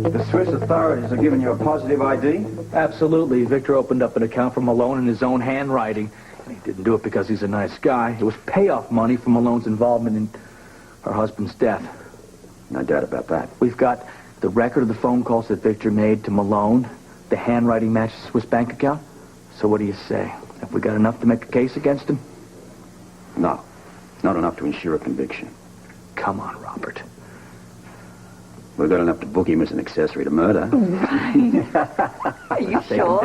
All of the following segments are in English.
The Swiss authorities have given you a positive ID? Absolutely. Victor opened up an account for Malone in his own handwriting. And he didn't do it because he's a nice guy. It was payoff money for Malone's involvement in her husband's death. No doubt about that. We've got the record of the phone calls that Victor made to Malone. The handwriting matches the Swiss bank account. So what do you say? Have we got enough to make a case against him? No. Not enough to ensure a conviction. Come on, Robert. We've got enough to book him as an accessory to murder. Right. Are you sure?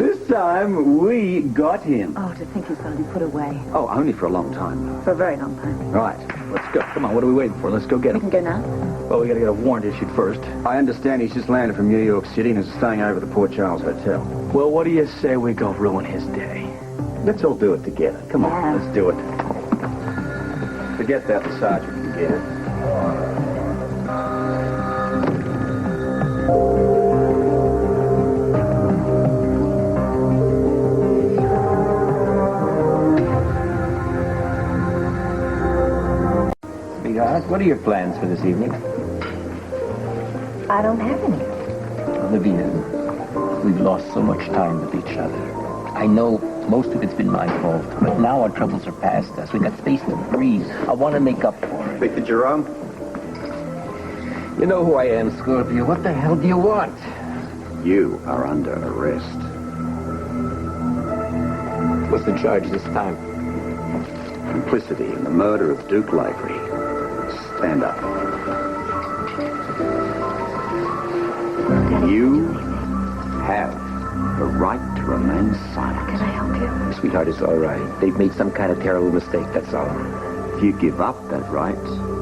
This time, we got him. Oh, to think he's going to be put away. Oh, only for a long time. For a very long time. Right. Let's go. Come on, what are we waiting for? Let's go get We him. can go now? Well, we got to get a warrant issued first. I understand he's just landed from New York City and is staying over at the Port Charles Hotel. Well, what do you say we go ruin his day? Let's all do it together. Come on, Yeah. let's do it. Forget that, the sergeant can get it. Sweetheart, what are your plans for this evening? I don't have any. Olivia, we've lost so much time with each other. I know most of it's been my fault, but now our troubles are past us. We've got space to breathe. I want to make up for it. Victor Jerome? You know who I am, Scorpio. What the hell do you want? You are under arrest. What's the charge this time? Complicity in the murder of Duke Lavery. Stand up. You have the right to remain silent. Can I help you? Sweetheart, it's all right. They've made some kind of terrible mistake, that's all. If you give up that right,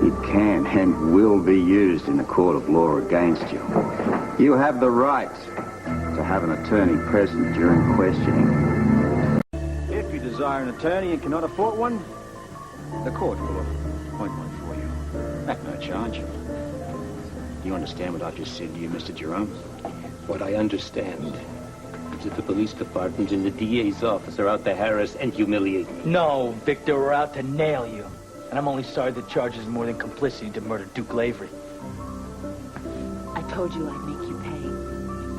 it can and will be used in the court of law against you. You have the right to have an attorney present during questioning. If you desire an attorney and cannot afford one, the court will appoint one for you. At no charge. Do you understand what I've just said to you, Mr. Jerome? What I understand is that the police department and the DA's office are out to harass and humiliate me. No, Victor, we're out to nail you. And I'm only sorry the charge is more than complicity to murder Duke Lavery. I told you I'd make you pay.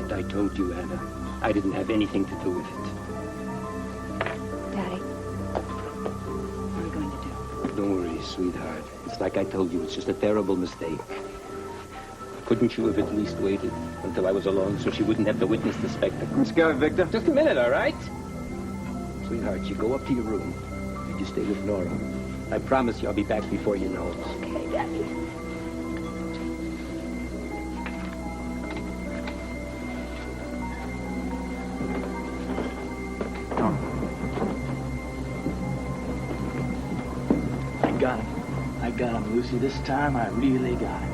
And I told you, Anna, I didn't have anything to do with it. Daddy, what are you going to do? Don't worry, sweetheart. It's like I told you, it's just a terrible mistake. Couldn't you have at least waited until I was alone so she wouldn't have to witness the spectacle? Let's go, Victor. Just a minute, all right? Sweetheart, you go up to your room and you stay with Nora. I promise you I'll be back before you know it. Okay, Daddy. I got him, Lucy. This time I really got him.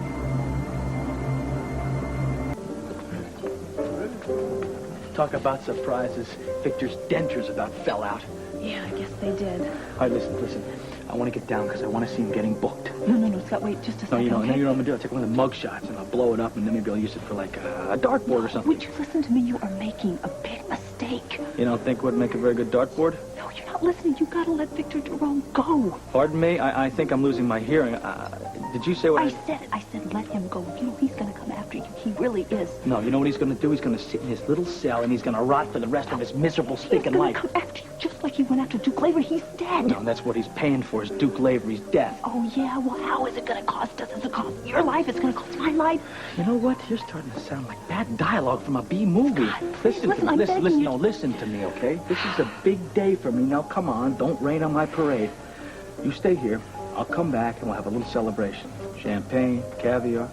Talk about surprises. Victor's dentures about fell out. Yeah, I guess they did. All right, listen. I want to get down because I want to see him getting booked. No, Scott, wait just a second. No, okay? you know what I'm going to do? I'll take one of the mug shots and I'll blow it up and then maybe I'll use it for like a dartboard or something. Would you listen to me? You are making a big mistake. You don't think would make a very good dartboard? No, you're not listening. You got to let Victor Jerome go. Pardon me? I think I'm losing my hearing. Did you say what I said it. I said let him go. You know he's going to come after you. He really is. No, you know what he's going to do? He's going to sit in his little cell and he's going to rot for the rest of his miserable stinking life. He's going to come after you just like he went after Duke Lavery. He's dead. No, that's what he's paying for is Duke Lavery's death. Oh, yeah? Well, how is it going to cost us? It's going to cost your life. It's going to cost my life. You know what? You're starting to sound like bad dialogue from a B movie. God, please, listen, I'm begging you. Listen to me, okay? This is a big day for me. Now, come on. Don't rain on my parade. You stay here. I'll come back and we'll have a little celebration. Champagne, caviar,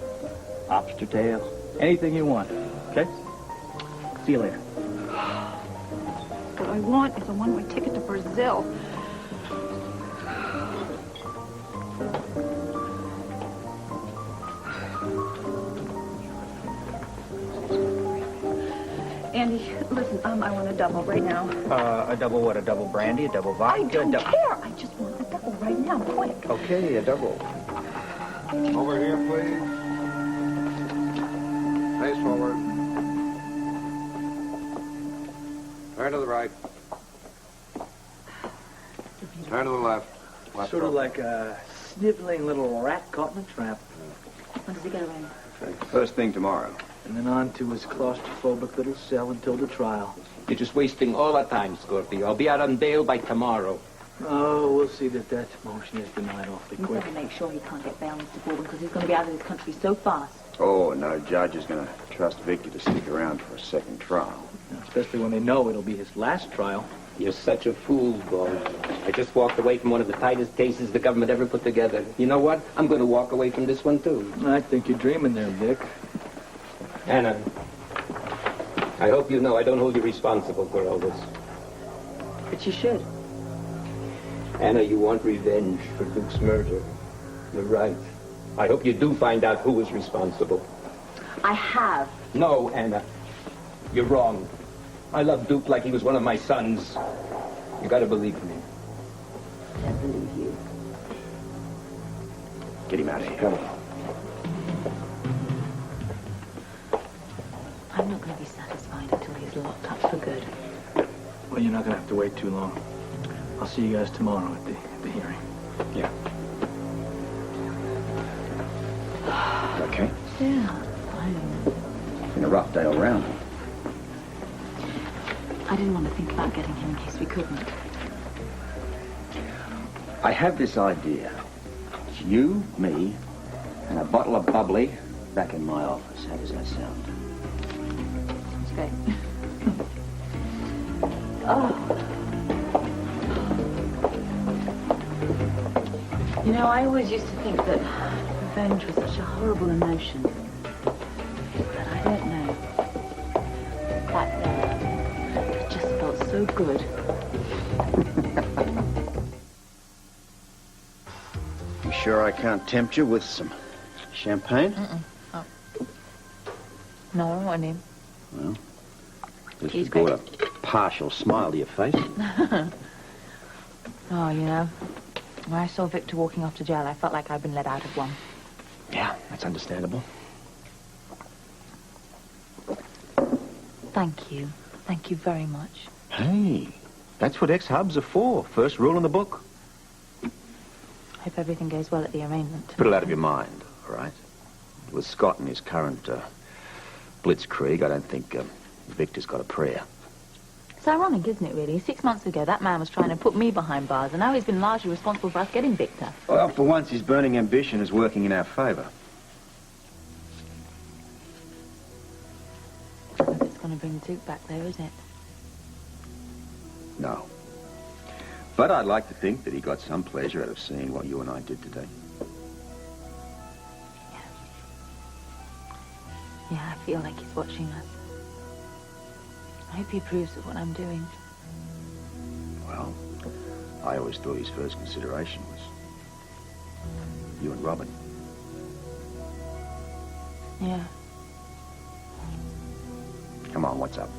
lobster tail, anything you want, okay? See you later. What I want is a one-way ticket to Brazil. Andy, listen, I want a double right now. A double what? A double brandy? A double vodka? I don't care. I just want a double right now, quick. Okay, a double. Over here, please. Face forward. Turn to the right. Turn to the left. Sort of like a sniveling little rat caught in a trap. When does he get away? First thing tomorrow. And then on to his claustrophobic little cell until the trial. You're just wasting all our time, Scorpio. I'll be out on bail by tomorrow. Oh, we'll see that motion is denied awfully You quick. better make sure he can't get bail, Mr. Baldwin, because he's going to be out of this country so fast. Oh, no judge is going to trust Victor to stick around for a second trial. Especially when they know it'll be his last trial. You're such a fool, Bo. I just walked away from one of the tightest cases the government ever put together. You know what? I'm going to walk away from this one, too. I think you're dreaming there, Vic. Anna, I hope you know I don't hold you responsible for all this. But you should. Anna, you want revenge for Duke's murder. You're right. I hope you do find out who was responsible. I have. No, Anna. You're wrong. I love Duke like he was one of my sons. You gotta believe me. I don't believe you. Get him out of here. Come on. I'm not going to be satisfied until he's locked up for good. Well, you're not going to have to wait too long. I'll see you guys tomorrow at the hearing. Yeah. Okay. Yeah, fine. Been a rough day all round. I didn't want to think about getting him in case we couldn't. I have this idea. It's you, me, and a bottle of bubbly back in my office. How does that sound? It's great. Oh. You know, I always used to think that revenge was such a horrible emotion. But I don't know. Back then, it just felt so good. You sure I can't tempt you with some champagne? Oh. No, I don't want any. Well, this He's has brought a great. partial smile to your face. Oh, you know, when I saw Victor walking off to jail, I felt like I'd been let out of one. Yeah, that's understandable. Thank you. Thank you very much. Hey, that's what ex-hubs are for. First rule in the book. Hope everything goes well at the arraignment. Put it out of your mind, all right? With Scott and his current blitzkrieg, I don't think Victor's got a prayer. It's ironic, isn't it, really? 6 months ago, that man was trying to put me behind bars, and now he's been largely responsible for us getting Victor. Well, for once, his burning ambition is working in our favor. I hope it's going to bring Duke back there, is it? No. But I'd like to think that he got some pleasure out of seeing what you and I did today. Yeah, I feel like he's watching us. I hope he approves of what I'm doing. Well, I always thought his first consideration was you and Robin. Yeah. Come on, what's up?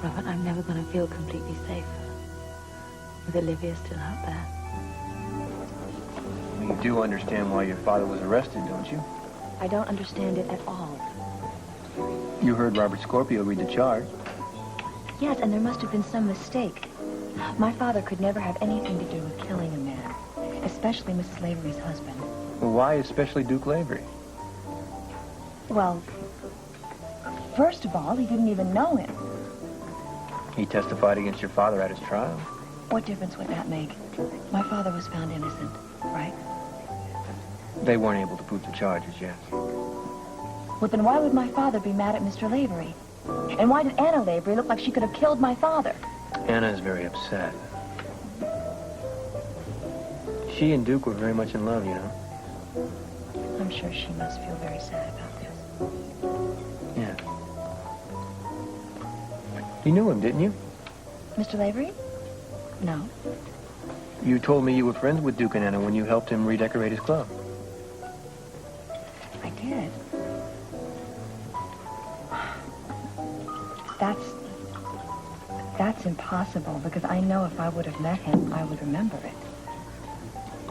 Robert, I'm never going to feel completely safe with Olivia still out there. You do understand why your father was arrested, don't you? I don't understand it at all. You heard Robert Scorpio read the charge. Yes, and there must have been some mistake. My father could never have anything to do with killing a man, especially Mrs. Lavery's husband. Well, why especially Duke Lavery? Well, first of all, he didn't even know him. He testified against your father at his trial. What difference would that make? My father was found innocent, right? They weren't able to prove the charges, yes. Well, then why would my father be mad at Mr. Lavery? And why did Anna Lavery look like she could have killed my father? Anna is very upset. She and Duke were very much in love, you know. I'm sure she must feel very sad about this. Yeah. You knew him, didn't you? Mr. Lavery? No. You told me you were friends with Duke and Anna when you helped him redecorate his club. I did. That's impossible, because I know if I would have met him, I would remember it.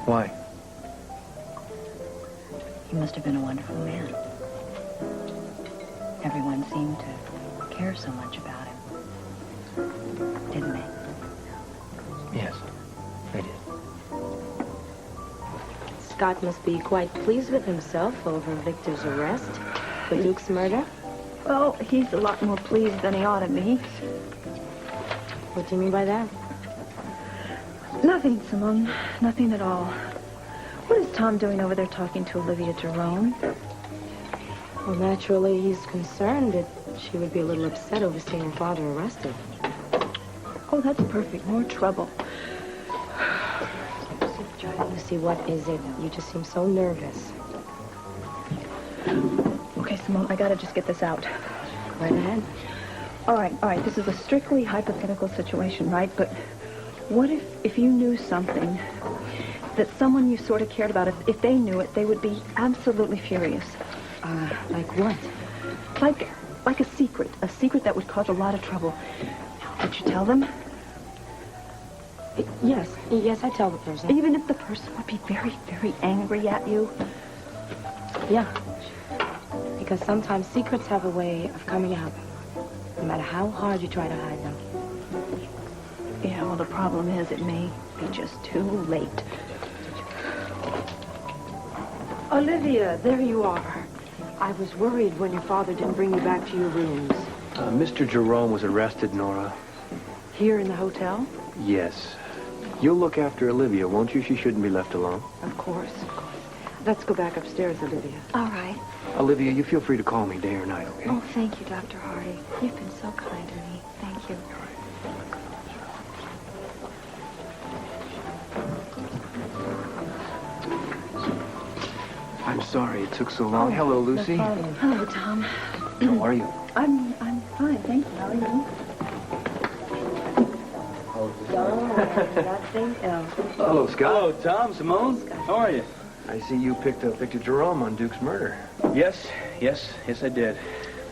Why? He must have been a wonderful man. Everyone seemed to care so much about him. Didn't they? Yes, they did. It's Scott must be quite pleased with himself over Victor's arrest for Duke's murder. Well, he's a lot more pleased than he ought to be. What do you mean by that? Nothing, Simone. Nothing at all. What is Tom doing over there talking to Olivia Jerome? Well, naturally, he's concerned that she would be a little upset over seeing her father arrested. Oh, that's perfect. More trouble. Lucy, what is it? You just seem so nervous. Okay, Simone, I gotta just get this out. Right ahead. All right. This is a strictly hypothetical situation, right? But what if you knew something that someone you sort of cared about, if they knew it, they would be absolutely furious? Like what? Like a secret that would cause a lot of trouble. Would you tell them? Yes, I tell the person. Even if the person would be very, very angry at you? Yeah. Because sometimes secrets have a way of coming out, no matter how hard you try to hide them. Yeah, well, the problem is it may be just too late. Olivia, there you are. I was worried when your father didn't bring you back to your rooms. Mr. Jerome was arrested, Nora. Here in the hotel? Yes. You'll look after Olivia, won't you? She shouldn't be left alone. Of course. Let's go back upstairs, Olivia. All right. Olivia, you feel free to call me day or night, okay? Oh, thank you, Dr. Hardy. You've been so kind to me. Thank you. I'm sorry it toke so long. Hello, Lucy. Hello, Tom. How are you? I'm fine, thank you. How are you? Hello, Scott. Hello, Tom, Simone. How are you? I see you picked up Victor Jerome on Duke's murder. Yes, I did.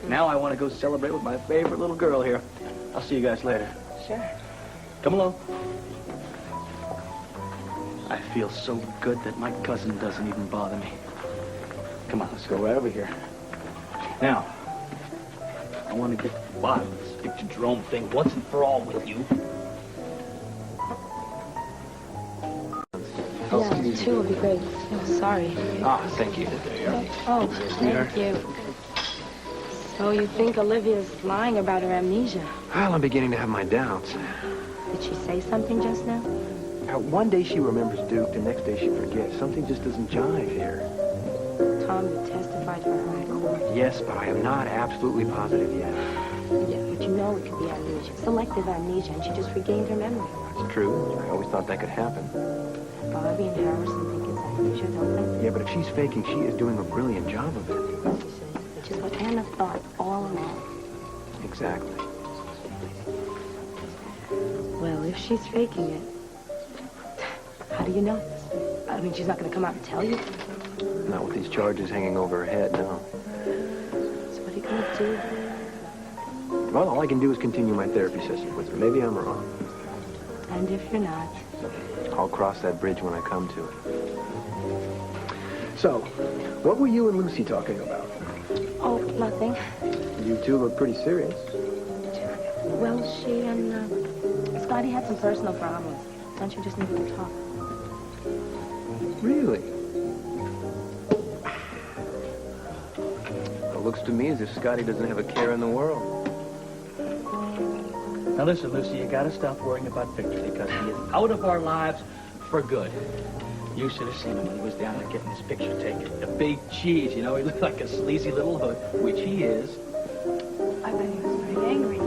Now I want to go celebrate with my favorite little girl here. I'll see you guys later. Sure. Come along. I feel so good that my cousin doesn't even bother me. Come on, let's go right over here. Now, I want to get to the bottom of this Victor Jerome thing once and for all with you. Yeah, two would be great. Oh, sorry. Ah, thank you. Oh, thank you. So you think Olivia's lying about her amnesia? Well, I'm beginning to have my doubts. Did she say something just now? One day she remembers Duke, the next day she forgets. Something just doesn't jive here. Tom testified for her in court. Yes, but I am not absolutely positive yet. Yeah, but you know it could be amnesia. Selective amnesia, and she just regained her memory. It's true. I always thought that could happen. Bobby and Harrison think it's amnesia, don't they? Yeah, but if she's faking, she is doing a brilliant job of it. Which is what Anna thought all along. Exactly. Well, if she's faking it, how do you know? I mean, she's not going to come out and tell you. Not with these charges hanging over her head, no. So what are you going to do? Well, all I can do is continue my therapy sessions with her. Maybe I'm wrong. And if you're not? I'll cross that bridge when I come to it. So, what were you and Lucy talking about? Oh, nothing. You two look pretty serious. Well, she and Scotty had some personal problems. Don't you just need to talk? Really? It looks to me as if Scotty doesn't have a care in the world. Now listen, Lucy, you gotta stop worrying about Victor because he is out of our lives for good. You should have seen him when he was down there getting his picture taken. The big cheese, you know, he looked like a sleazy little hood, which he is. I bet he was pretty angry.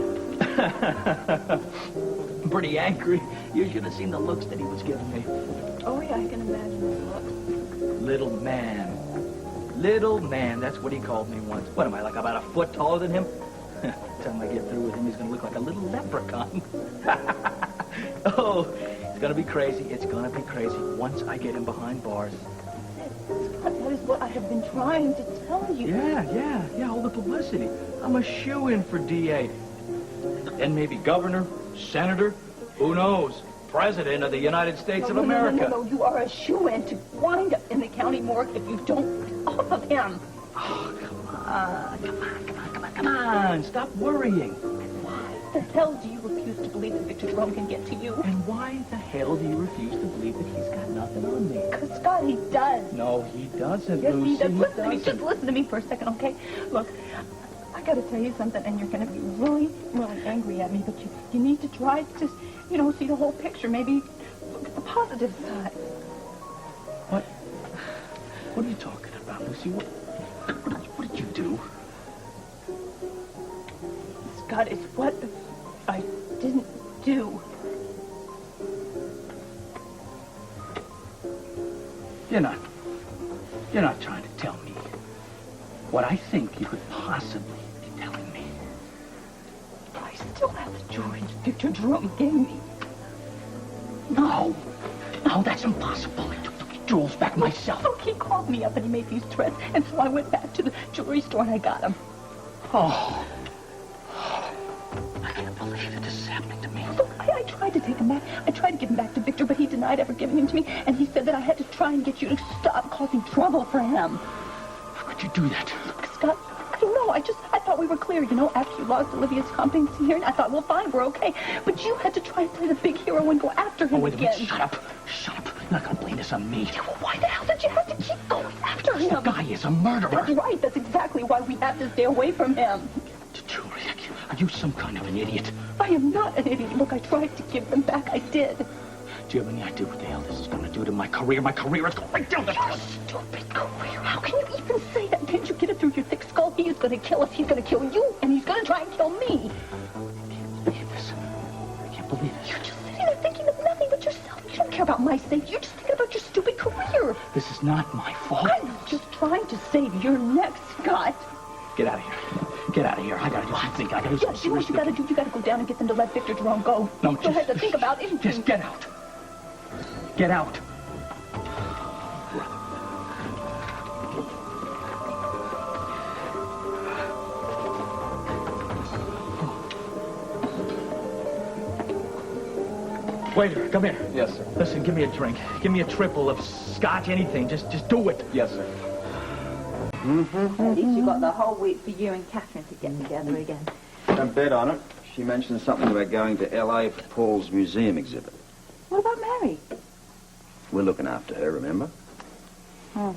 Pretty angry. You should have seen the looks that he was giving me. Oh, yeah, I can imagine the look. Little man. Little man, that's what he called me once. What am I, like about a foot taller than him? By the time I get through with him, he's going to look like a little leprechaun. Oh, it's going to be crazy. It's going to be crazy once I get him behind bars. That is what I have been trying to tell you. Yeah, all the publicity. I'm a shoo-in for DA. Then maybe governor, senator, who knows? President of the United States of America. No, you are a shoo-in to wind up in the county morgue if you don't get off of him. Oh, come on. Stop worrying. Why? the hell do you refuse to believe that Victor Jerome can get to you? And why the hell do you refuse to believe that he's got nothing on me? Because, Scott, he does. No, he doesn't, Yes, Lucy. he does. Listen to me. doesn't. Just listen to me for a second, okay? Look, I got to tell you something, and you're going to be really, really angry at me, but you need to try to just, see the whole picture. Maybe look at the positive side. What are you talking about, Lucy? What did you do? Scott, it's what I didn't do. You're not trying to tell me what I think you could possibly be telling me. I still have the jewelry Victor Jerome gave me. No, that's impossible. I took the jewels back myself. Look, he called me up and he made these threats, and so I went back to the jewelry store and I got them. Oh. I can't believe that this is happening to me. Look, I tried to take them back. I tried to give them back to Victor, but he denied ever giving them to me, and he said that I had to try and get you to stop causing trouble for him. How could you do that? Look, Scott, I don't know. I thought we were clear, after you lost Olivia's competency here, and I thought, well, fine, we're okay. But you had to try and play the big hero and go after him wait a minute. again. Shut up. You're not going to blame this on me. Yeah, well, why the hell did you have to keep going after him? The guy is a murderer. That's right. That's exactly why we have to stay away from him. Jewelry, are you some kind of an idiot? I am not an idiot. Look, I tried to give them back. I did. Do you have any idea what the hell this is going to do to my career? My career is going right down the Your stupid career. How can you even say that? Can't you get it through your thick skull? He is going to kill us. He's going to kill you, and he's going to try and kill me. I can't believe this. You're just sitting there thinking of nothing but yourself. You don't care about my safety. You're just thinking about your stupid career. This is not my fault. I'm just trying to save your neck, Scott. Get out of here. Get out of here. I gotta do some thinking. I gotta do some Yes, you know what you gotta do? You gotta go down and get them to let Victor Jerome go. No, you don't have to think about anything. Just get out. Get out. Waiter, come here. Yes, sir. Listen, give me a drink. Give me a triple of scotch, anything. Just do it. Yes, sir. At least you got the whole week for you and Catherine to get together again. Don't bet on it. She mentioned something about going to L.A. for Paul's museum exhibit. What about Mary? We're looking after her, remember? Oh.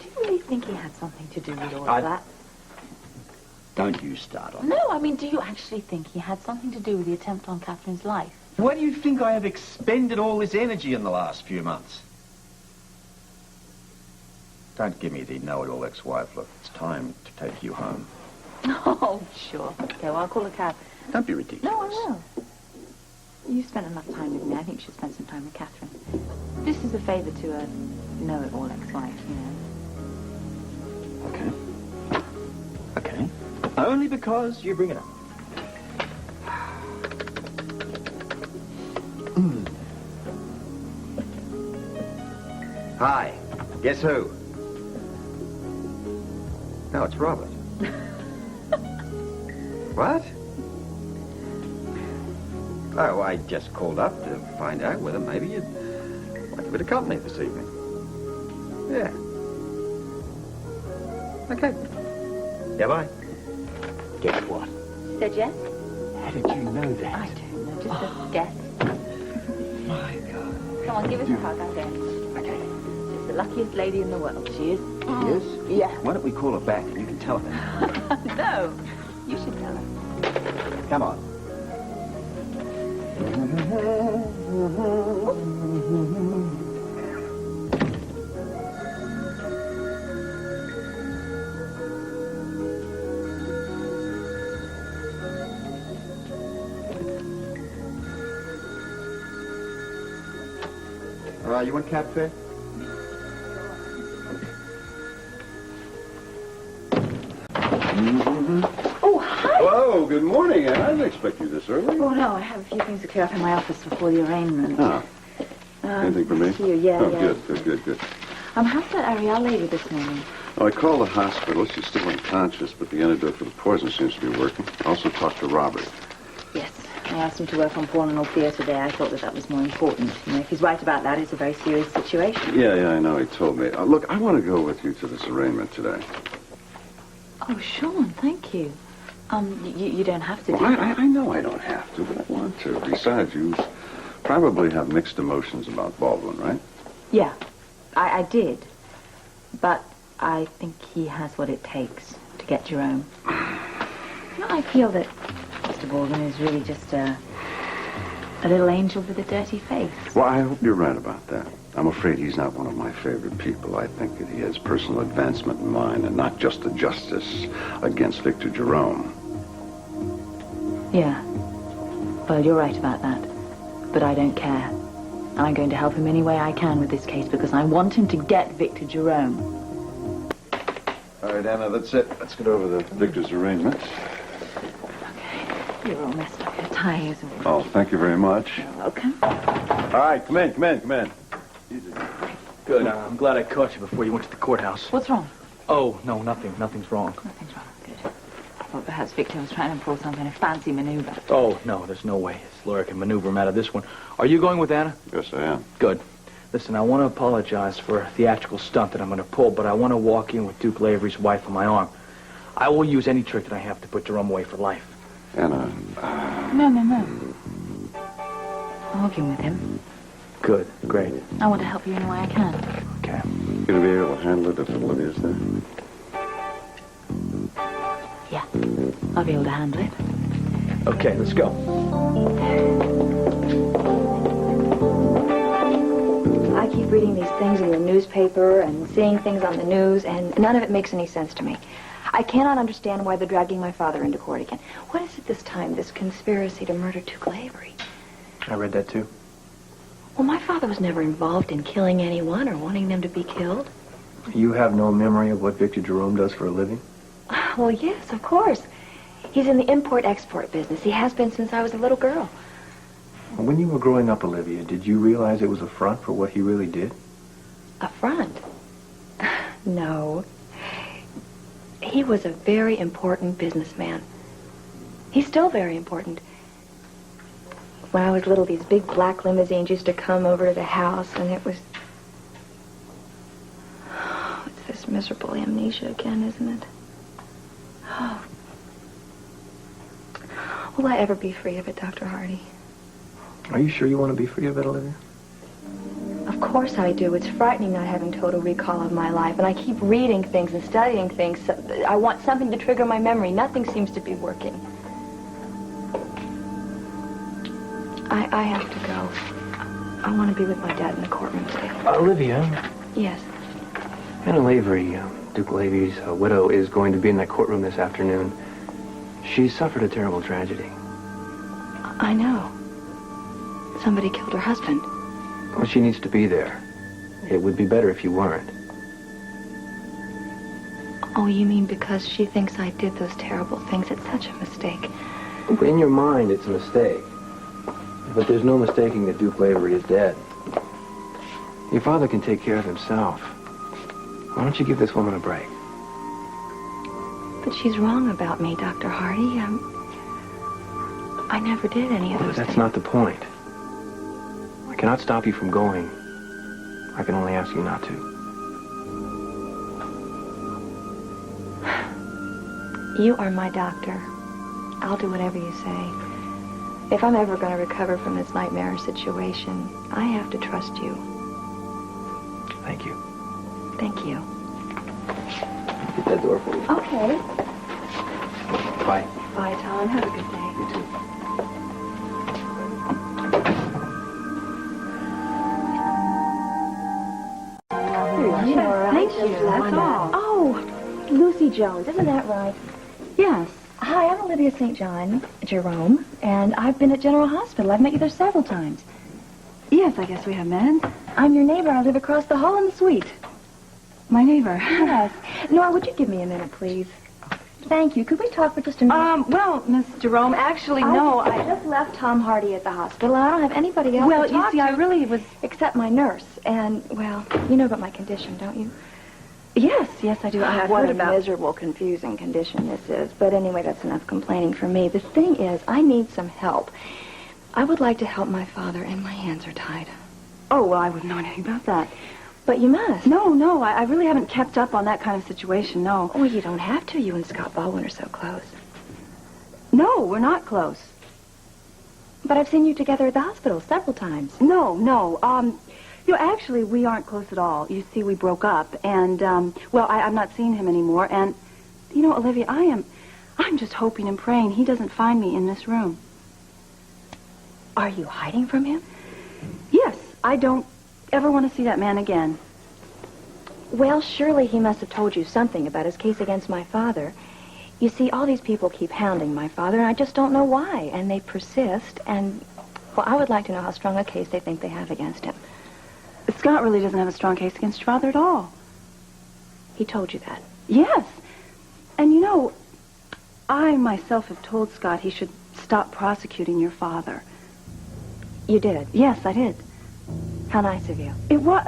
Do you really think he had something to do with all I- of that? Don't you start on No, I mean, do you actually think he had something to do with the attempt on Catherine's life? Why do you think I have expended all this energy in the last few months? Don't give me the know-it-all ex-wife look. It's time to take you home. Oh, sure. Okay, well, I'll call a cab. Don't be ridiculous. No, I will. You've spent enough time with me. I think you should spend some time with Catherine. This is a favor to a know-it-all ex-wife, Okay. Okay. Only because you bring it up. Hi. Guess who? No, it's Robert. What? Oh, I just called up to find out whether maybe you'd like a bit of company this evening. Yeah. Okay. Yeah, bye. Guess what? Said yes? How did you know that? I don't know. Just a guess. My God. Come on, give us a hug, I guess. Okay. She's the luckiest lady in the world. She is. She is? Yeah. Why don't we call her back and you can tell her? No. You should tell her. Come on. You want cab fare? Oh, hi. Hello, good morning. I didn't expect you this early. Oh, no, I have a few things to clear up in my office before the arraignment. Ah. Anything for me? Here, yeah, oh, yeah. Good. How's that Ariel lady this morning? Oh, I called the hospital. She's still unconscious, but the antidote for the poison seems to be working. I also talked to Robert. Yes, I asked him to work on Paul and Althea today. I thought that was more important. If he's right about that, it's a very serious situation. Yeah, I know. He told me. Look, I want to go with you to this arraignment today. Oh, Sean, thank you. You don't have to do Well, that. I know I don't have to, but I want to. Besides, you probably have mixed emotions about Baldwin, right? Yeah, I did. But I think he has what it takes to get Jerome. No, I feel that Mr. Baldwin is really just a little angel with a dirty face. Well, I hope you're right about that. I'm afraid he's not one of my favorite people. I think that he has personal advancement in mind and not just the justice against Victor Jerome. Yeah. Well, you're right about that. But I don't care. And I'm going to help him any way I can with this case because I want him to get Victor Jerome. All right, Anna, that's it. Let's get over the Victor's arrangements. You're all messed up. Your tie is Oh, all... thank you very much. You're welcome. All right, come in. Easy. Good. I'm glad I caught you before you went to the courthouse. What's wrong? Oh, no, nothing. Nothing's wrong. Nothing's wrong. Good. I thought perhaps Victor was trying to pull some kind of fancy maneuver. Oh, no, there's no way his lawyer can maneuver him out of this one. Are you going with Anna? Yes, I am. Good. Listen, I want to apologize for a theatrical stunt that I'm going to pull, but I want to walk in with Duke Lavery's wife on my arm. I will use any trick that I have to put Jerome away for life. Anna. No. I'll walk in with him. Good. Great. I want to help you any way I can. Okay. You gonna be able to handle it if Olivia's there? Yeah. I'll be able to handle it. Okay, let's go. I keep reading these things in the newspaper and seeing things on the news, and none of it makes any sense to me. I cannot understand why they're dragging my father into court again. What is it this time, this conspiracy to murder Duke Lavery? I read that too. Well, my father was never involved in killing anyone or wanting them to be killed. You have no memory of what Victor Jerome does for a living? Well, yes, of course. He's in the import-export business. He has been since I was a little girl. When you were growing up, Olivia, did you realize it was a front for what he really did? A front? No. He was a very important businessman. He's still very important. When I was little, these big black limousines used to come over to the house, and it was... Oh, it's this miserable amnesia again, isn't it? Oh. Will I ever be free of it, Dr. Hardy? Are you sure you want to be free of it, Olivia? Of course I do. It's frightening not having total recall of my life, and I keep reading things and studying things. I want something to trigger my memory. Nothing seems to be working. I have to go. I want to be with my dad in the courtroom still. Olivia? Yes. Anna Lavery, Duke Lavery's widow, is going to be in that courtroom this afternoon. She suffered a terrible tragedy. I know. Somebody killed her husband. Well, she needs to be there. It would be better if you weren't. Oh, you mean because she thinks I did those terrible things? It's such a mistake. In your mind, it's a mistake. But there's no mistaking that Duke Lavery is dead. Your father can take care of himself. Why don't you give this woman a break? But she's wrong about me, Dr. Hardy. I never did any of those But that's things. not the point. I cannot stop you from going. I can only ask you not to. You are my doctor. I'll do whatever you say. If I'm ever going to recover from this nightmare situation, I have to trust you. Thank you. Thank you. Get that door for you. Okay. Bye. Bye, Tom. Have a good day. You too. Thank you. That's all. Oh, Lucy Jones. Isn't that right? Yes. Hi, I'm Olivia St. John, Jerome, and I've been at General Hospital. I've met you there several times. Yes, I guess we have met. I'm your neighbor. I live across the hall in the suite. My neighbor. Yes. Nora, would you give me a minute, please? Thank you. Could we talk for just a minute? Well, Miss Jerome, actually, no, I just left Tom Hardy at the hospital, and I don't have anybody else Well, to talk you see, to I really was... except my nurse. And, well, you know about my condition, don't you? Yes, I do. I've heard a miserable, confusing condition this is. But anyway, that's enough complaining for me. The thing is, I need some help. I would like to help my father, and my hands are tied. Oh, well, I wouldn't know anything about that. But you must. No, I really haven't kept up on that kind of situation, no. Oh, you don't have to. You and Scott Baldwin are so close. No, we're not close. But I've seen you together at the hospital several times. No. Actually, we aren't close at all. You see, we broke up, and, I'm not seeing him anymore, and, Olivia, I'm just hoping and praying he doesn't find me in this room. Are you hiding from him? Yes, I don't ever want to see that man again. Well, surely he must have told you something about his case against my father. You see, all these people keep hounding my father, and I just don't know why, and they persist, and, well, I would like to know how strong a case they think they have against him. Scott really doesn't have a strong case against your father at all. He told you that? Yes. And I myself have told Scott he should stop prosecuting your father. You did? Yes, I did. How nice of you. It was,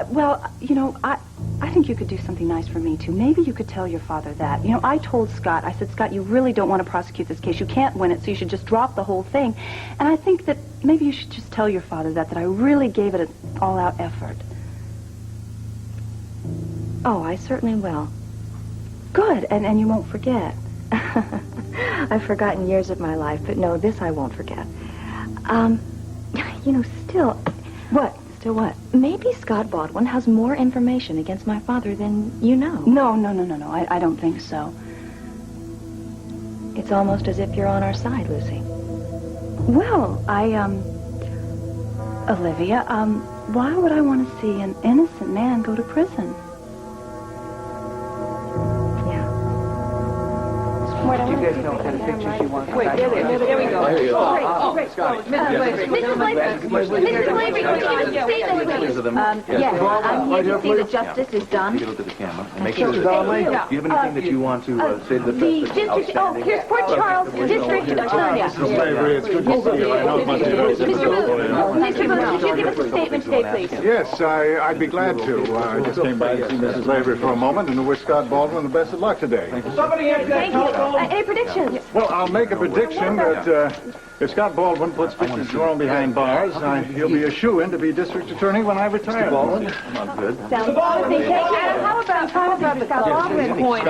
I think you could do something nice for me, too. Maybe you could tell your father that. I told Scott, I said, Scott, you really don't want to prosecute this case. You can't win it, so you should just drop the whole thing. And I think that maybe you should just tell your father that I really gave it an all-out effort. Oh, I certainly will. Good, and you won't forget. I've forgotten years of my life, but no, this I won't forget. Still... What? Still what? Maybe Scott Baldwin has more information against my father than you know. No. I don't think so. It's almost as if you're on our side, Lucy. Well, Olivia, why would I want to see an innocent man go to prison? Do you guys know what kind of pictures you want? Wait, there we go. Here you go. Great. Scotty. Mrs. Lavery, can you give us a statement, please? Yes, I'm here to see that justice is done. Take a look at the camera and make sure that do you have anything that you want to say to the press that's outstanding? Here's Port Charles District Attorney. Mrs. Lavery, it's good to see you. I know it must be Mr. Booth, could you give us a statement today, please? Yes, I'd be glad to. I just came by to see Mrs. Lavery for a moment and to wish Scott Baldwin the best of luck today. Thank you. Any predictions? Well, I'll make a prediction that if Scott Baldwin puts Victor Jerome behind bars, he'll be a shoo-in to be district attorney when I retire. Mr. Baldwin? I'm good. Sounds good. How about the Scott Baldwin point?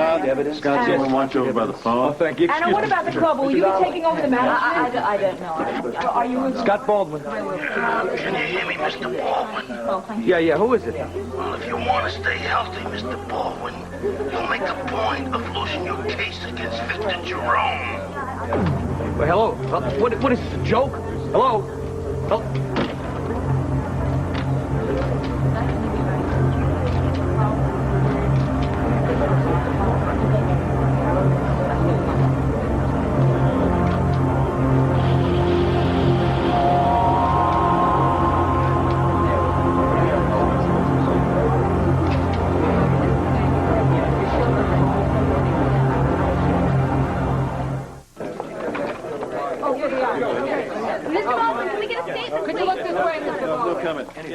Scott's going to watch over by the phone. Thank you. And what about the club? Will you be taking over the management? I don't know. Are you... Scott Baldwin. Can you hear me, Mr. Baldwin? Oh, thank you. Yeah, who is it? Well, if you want to stay healthy, Mr. Baldwin, you'll make a point of losing your case against Victor Jerome. Well, hello. What is this, a joke? Hello?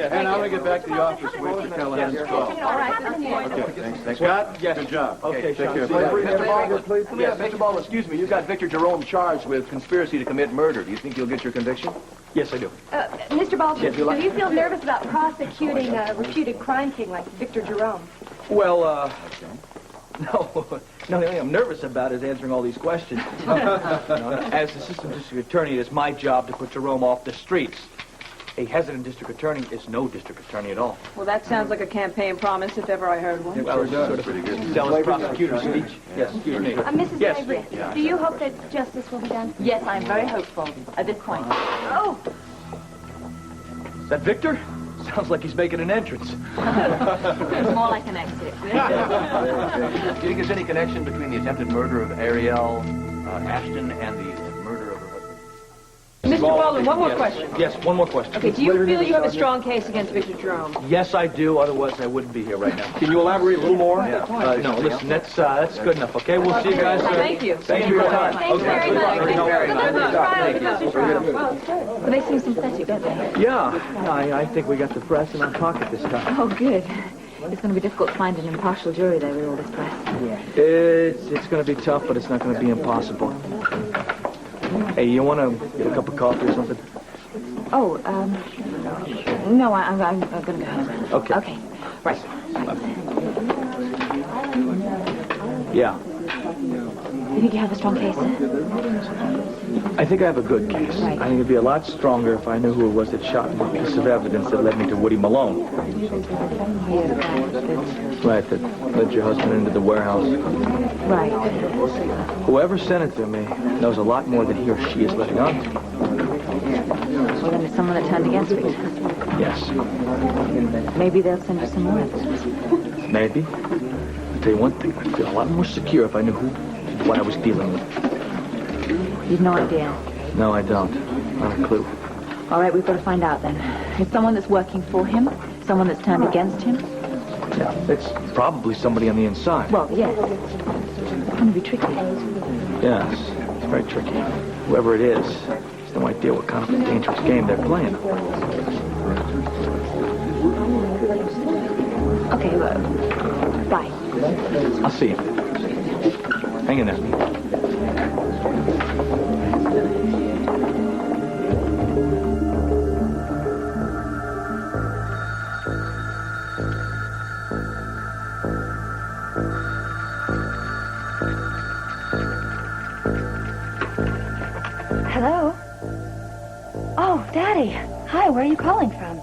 And I'm going to get back to the office with Callahan's call. Okay, thanks. Scott? Yes. Good job. Okay, take care. Mr. Baldwin, please. Yes, Mr. Baldwin, excuse me. You got Victor Jerome charged with conspiracy to commit murder. Do you think you'll get your conviction? Yes, I do. Mr. Baldwin, do you feel nervous about prosecuting a reputed crime king like Victor Jerome? Well, no, I'm nervous about is answering all these questions. As assistant district attorney, it's my job to put Jerome off the streets. A hesitant district attorney is no district attorney at all. Well, that sounds like a campaign promise, if ever I heard one. Well, it's sort of pretty good. Zealous prosecutor speech. Yes, excuse me. Mrs. Yes. Lavery, do you hope that justice will be done? Yes, I'm very hopeful at this point. Oh! Is that Victor? Sounds like he's making an entrance. It's more like an exit. Do you think there's any connection between the attempted murder of Ariel Ashton and the murder of her husband? Mr. Baldwin, one more question. Yes, one more question. Okay, do you feel you have a strong case against Victor Jerome? Yes, I do. Otherwise, I wouldn't be here right now. Can you elaborate a little more? No, listen, that's good enough, okay? We'll see you guys. Thank you. Thank you for your time. Thank you very much. Thank you very much. Good luck. Well, they seem sympathetic, don't they? Yeah, I think we got the press in our pocket this time. Oh, good. It's going to be difficult to find an impartial jury there with all this press. It's going to be tough, but it's not going to be impossible. Hey, you want to get a cup of coffee or something? Oh, no, I'm going to go home. Okay. Okay. Right. Yeah. You think you have a strong case, sir? I think I have a good case. Right. I think it'd be a lot stronger if I knew who it was that shot me, a piece of evidence that led me to Woody Malone. Right, that led your husband into the warehouse. Right. Whoever sent it to me knows a lot more than he or she is letting on to. Well, then it's someone that turned against Victor. Yes. Maybe they'll send you some more evidence. Maybe. I'll tell you one thing, I'd feel a lot more secure if I knew who and what I was dealing with. You've no idea. No, I don't. Not a clue. All right, we've got to find out then. It's someone that's working for him, someone that's turned against him. Yeah, it's probably somebody on the inside. Well, yes. It's going to be tricky. Yes, it's very tricky. Whoever it is, has no idea what kind of a dangerous game they're playing. Okay, bye. I'll see you. Hang in there. Hello? Oh, Daddy. Hi, where are you calling from?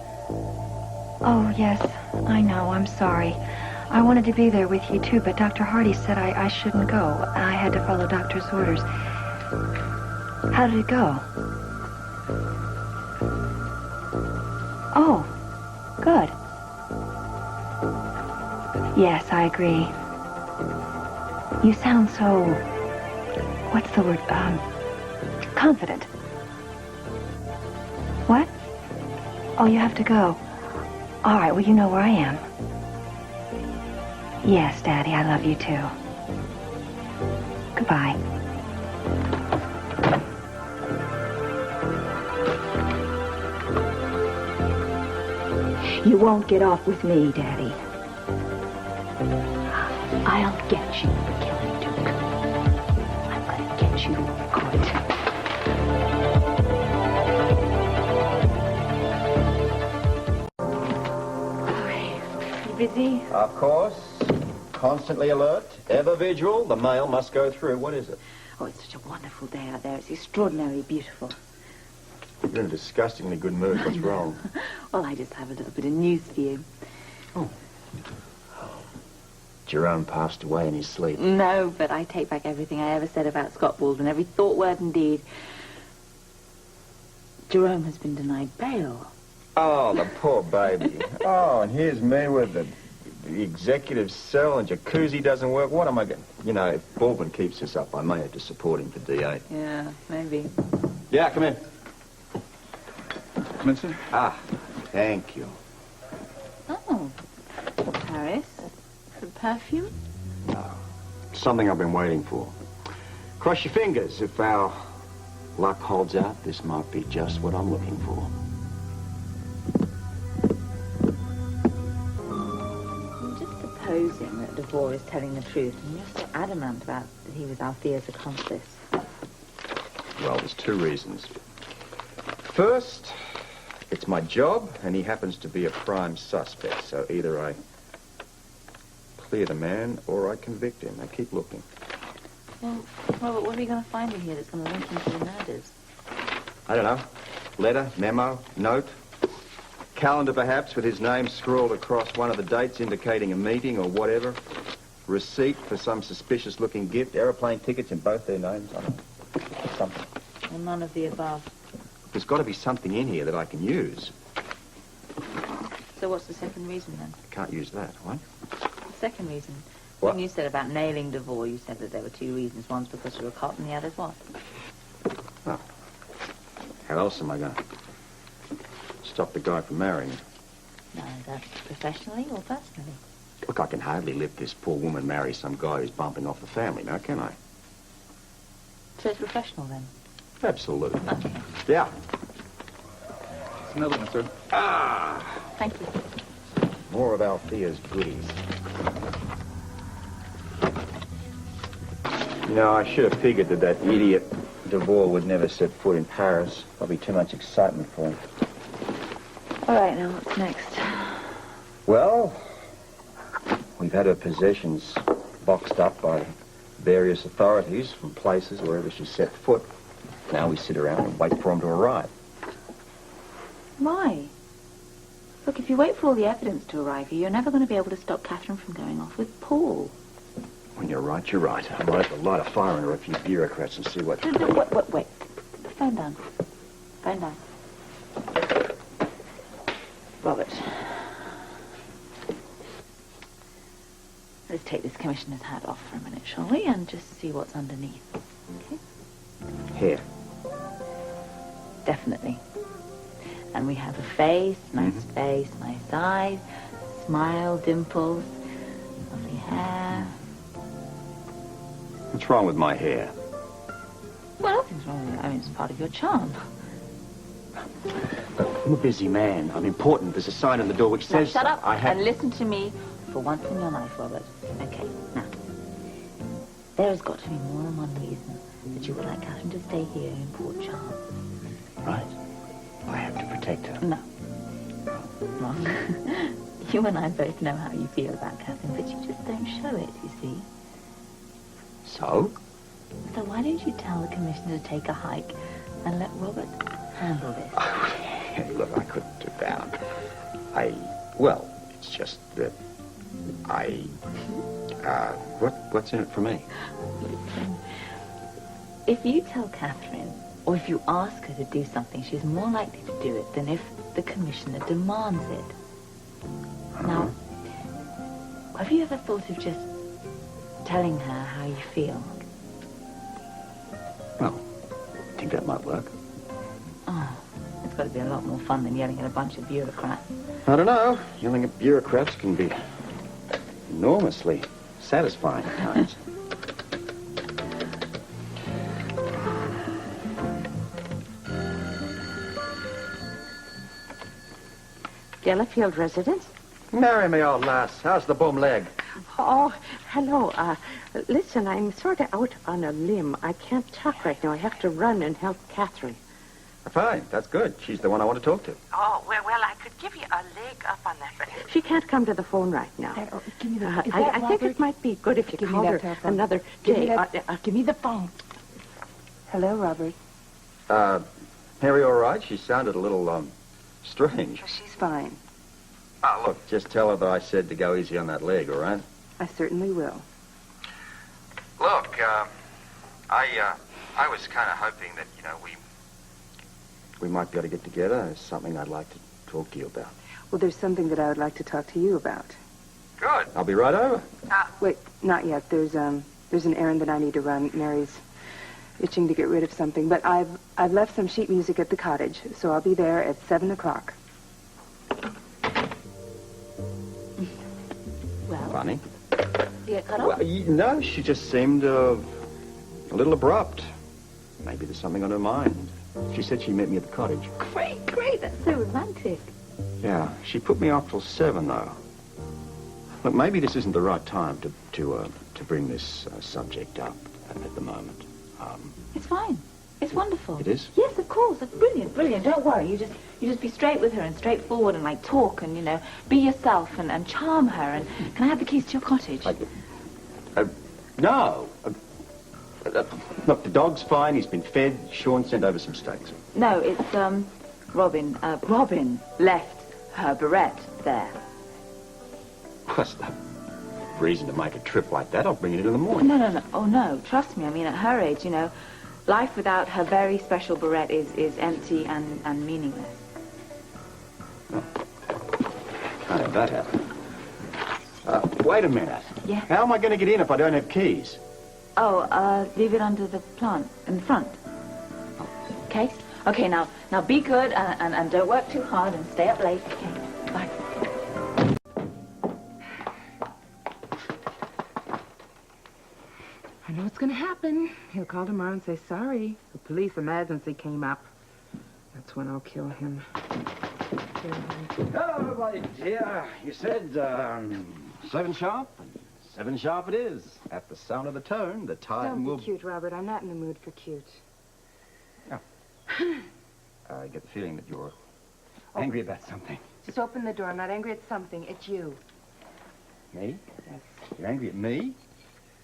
Oh, yes, I know. I'm sorry. I wanted to be there with you, too, but Dr. Hardy said I shouldn't go. I had to follow doctor's orders. How did it go? Oh, good. Yes, I agree. You sound so... What's the word? Confident. What? Oh, you have to go. All right, well, you know where I am. Yes, Daddy, I love you too. Goodbye. You won't get off with me, Daddy. I'll get you for killing Duke. I'm gonna get you good. You busy? Of course. Constantly alert, ever vigilant. The mail must go through. What is it? Oh, it's such a wonderful day out there. It's extraordinarily beautiful. You're in a disgustingly good mood. What's wrong? Well, I just have a little bit of news for you. Jerome passed away in his sleep. No, but I take back everything I ever said about Scott Baldwin, every thought, word, and deed. Jerome has been denied bail. Oh, the poor baby. Oh, and here's me with the executive cell and jacuzzi doesn't work. What am I going to... You know, if Baldwin keeps this up, I may have to support him for D8. Yeah, maybe. Yeah, come in. Come in, sir. Ah, thank you. Oh, Paris. The perfume? Something I've been waiting for. Cross your fingers. If our luck holds out, this might be just what I'm looking for. I'm just supposing that Devore is telling the truth, and you're so adamant about that he was Althea's accomplice. Well, there's two reasons. First, it's my job, and he happens to be a prime suspect, so either I clear the man or I convict him. Now, keep looking. Well, Robert, what are we going to find in here that's going to link him to the murders? I don't know. Letter, memo, note. Calendar, perhaps, with his name scrawled across one of the dates indicating a meeting or whatever. Receipt for some suspicious-looking gift. Aeroplane tickets in both their names. I don't know. Something. Well, none of the above. There's got to be something in here that I can use. So what's the second reason, then? I can't use that, what? The second reason? What? When you said about nailing Devore, you said that there were two reasons. One's because you were a cop and the other's what? Oh. How else am I going to stop the guy from marrying me? No, that's professionally or personally? Look, I can hardly let this poor woman marry some guy who's bumping off the family now, can I? So it's professional, then? Absolutely. Okay. Yeah. It's another one, sir. Ah! Thank you. More of Althea's goodies. You know, I should have figured that idiot Devore would never set foot in Paris. Probably too much excitement for him. All right, now what's next? Well, we've had her possessions boxed up by various authorities from places wherever she set foot. Now we sit around and wait for them to arrive. Why? Look, if you wait for all the evidence to arrive here, you're never going to be able to stop Catherine from going off with Paul. When you're right, you're right. I might have to light a fire under a few bureaucrats and see what... Wait. Phone down. Phone down. Robert. Let's take this commissioner's hat off for a minute, shall we? And just see what's underneath. Okay? Hair. Definitely. And we have a face, nice eyes, smile, dimples, lovely hair. What's wrong with my hair? Well, nothing's wrong with it. I mean, it's part of your charm. I'm a busy man. I'm important. There's a sign on the door which Now, says... shut up I have... and listen to me for once in your life, Robert. Okay, now. There has got to be more than one reason that you would like Catherine to stay here in Port Charles. Right. I have to protect her. No. Wrong. You and I both know how you feel about Catherine, but you just don't show it, you see. So? So why don't you tell the commissioner to take a hike and let Robert handle this? Look, I couldn't do that. Well, it's just that what's in it for me? If you tell Catherine, or if you ask her to do something, she's more likely to do it than if the commissioner demands it. Now, have you ever thought of just telling her how you feel? Well, I think that might work. Oh, it's got to be a lot more fun than yelling at a bunch of bureaucrats. I don't know. Yelling at bureaucrats can be enormously satisfying at times. Delafield residence? Marry me, old lass. How's the bum leg? Oh, hello. Listen, I'm sort of out on a limb. I can't talk right now. I have to run and help Catherine. Fine, that's good. She's the one I want to talk to. Oh, well, I could give you a leg up on that, but she can't come to the phone right now. Give me the I think it might be good if you call her another day. Give me the phone. Hello, Robert. Harry all right? She sounded a little, strange. She's fine. Look, just tell her that I said to go easy on that leg, all right? I certainly will. Look, I was kind of hoping that, we might be able to get together. There's something I'd like to talk to you about. Well, there's something that I would like to talk to you about. Good. I'll be right over. Wait, not yet. There's an errand that I need to run. Mary's itching to get rid of something, but I've left some sheet music at the cottage, so I'll be there at 7 o'clock. Well, Funny. you get cut off? Well, no, she just seemed a little abrupt. Maybe there's something on her mind. She said she met me at the cottage. Great, that's so romantic. Yeah, she put me off till 7, though. Look, maybe this isn't the right time to bring this subject up at the moment. It's fine. It's wonderful. It is? Yes, of course. That's brilliant. Don't worry. You just be straight with her and straightforward and like talk and be yourself and charm her. And can I have the keys to your cottage? No. Look, the dog's fine. He's been fed. Sean sent over some steaks. No, it's Robin. Robin left her barrette there. What's the reason to make a trip like that? I'll bring it in the morning. No. Oh no. Trust me. I mean, at her age, life without her very special barrette is empty and meaningless. Oh. Can't have that happen. Wait a minute. Yeah? How am I going to get in if I don't have keys? Oh, leave it under the plant in the front. Okay? Okay, now be good and don't work too hard and stay up late. Okay, bye. I know what's going to happen. He'll call tomorrow and say sorry. The police emergency came up. That's when I'll kill him. Hello, everybody. Yeah, you said 7 sharp? 7 sharp it is. At the sound of the tone, the time will... Don't be cute, Robert. I'm not in the mood for cute. Yeah. I get the feeling that you're angry about something. Just open the door. I'm not angry at something. It's you. Me? Yes. You're angry at me?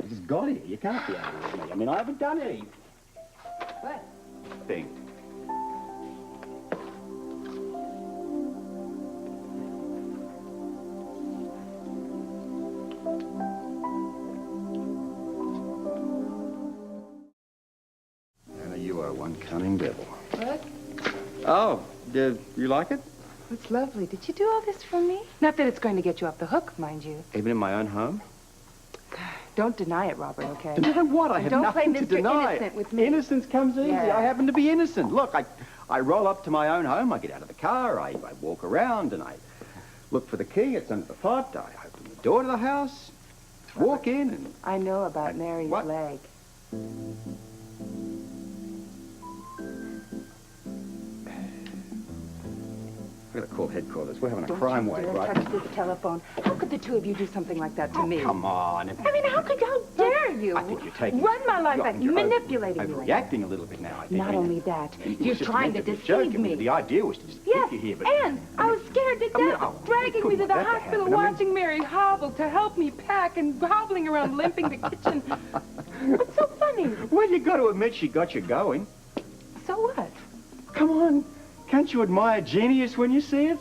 I just got here. You can't be angry with me. I mean, I haven't done anything. Anna, you are one cunning devil. What? Oh, you like it? It's lovely. Did you do all this for me? Not that it's going to get you off the hook, mind you. Even in my own home? Don't deny it, Robert, okay? Deny what? I have nothing to deny. Don't play Mr. Innocent with me. Innocence comes easy. Yeah. I happen to be innocent. Look, I roll up to my own home. I get out of the car. I walk around and I look for the key. It's under the pot. I open the door to the house, walk in and... I know about Mary's leg. We're going to call headquarters. We're having a crime wave, right? Don't touch this telephone. How could the two of you do something like that to me? Come on. I mean, how dare you? I think you're taking... Run my life and manipulating me. Overreacting a little bit now, I think. Not only that, you're trying to deceive me. The idea was to just Yes, keep you here, but... and I was scared to death, dragging me to the hospital, watching Mary hobble to help me pack and hobbling around limping the kitchen. What's so funny? Well, you got to admit she got you going. So what? Come on. Can't you admire genius when you see it?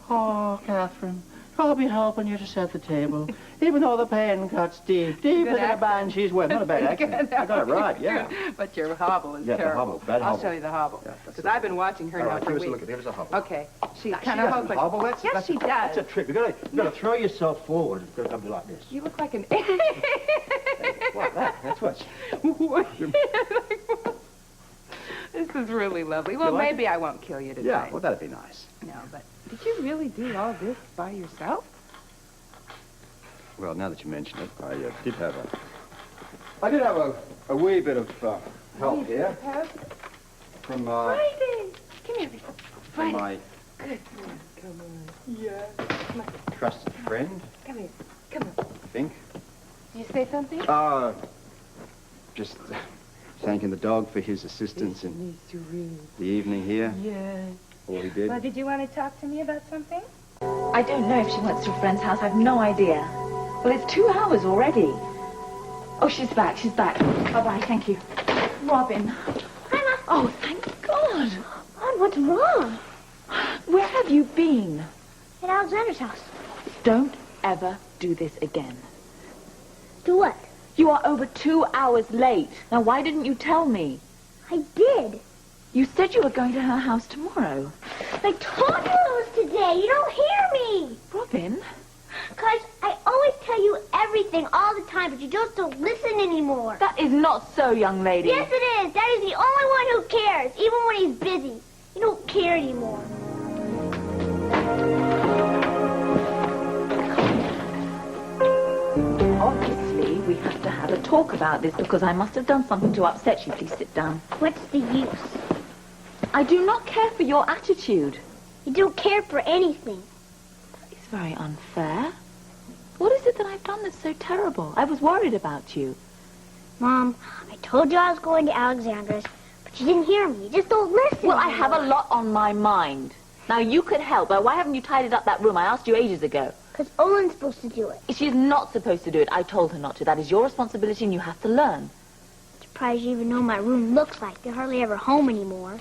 Oh, Catherine, I'll be helping you to set the table, even though the pan cuts deep, deeper than a banshee's web. Not a bad accent. I got it right, yeah. But your hobble is Yeah, the terrible. hobble, bad I'll hobble. show you the hobble. Yeah, Because I've been watching her All now right, for give us a weeks. look. Give us a hobble. Okay. She She kind of doesn't hobble. Yes, she does. That's a trick. You've got to throw yourself forward. It's got to be like this. You look like an... What? That's what... This is really lovely. Well, You like maybe I won't kill you tonight. Yeah, well, that'd be nice. No, but did you really do all this by yourself? Well, now that you mention it, I did have a wee bit of help here from Friday! Come here, Victor. from Friday. my Good. Come on. Yeah. Come on. trusted friend, Come here. Come on. I think. Did you say something? Just thanking the dog for his assistance in the evening here. Yeah. All he did. Well, did you want to talk to me about something? I don't know if she went to a friend's house. I've no idea. Well, it's 2 hours already. Oh, she's back. She's back. Bye-bye. Thank you. Robin. Oh, thank God. What's wrong? Where have you been? At Alexander's house. Don't ever do this again. Do what? You are over 2 hours late. Now, why didn't you tell me? I did. You said you were going to her house tomorrow. I told you it was today. You don't hear me. Robin? Because I always tell you everything all the time, but you just don't listen anymore. That is not so, young lady. Yes, it is. Daddy's the only one who cares, even when he's busy. You don't care anymore. Obviously, we have to have a talk about this because I must have done something to upset you. Please sit down. What's the use? I do not care for your attitude. You don't care for anything. It's very unfair. What is it that I've done that's so terrible? I was worried about you. Mom, I told you I was going to Alexander's, but you didn't hear me. You just don't listen. Well, I have a lot on my mind. Now, you could help, but why haven't you tidied up that room? I asked you ages ago. Because Olen's supposed to do it. She's not supposed to do it. I told her not to. That is your responsibility, and you have to learn. I'm surprised you even know what my room looks like. They're hardly ever home anymore.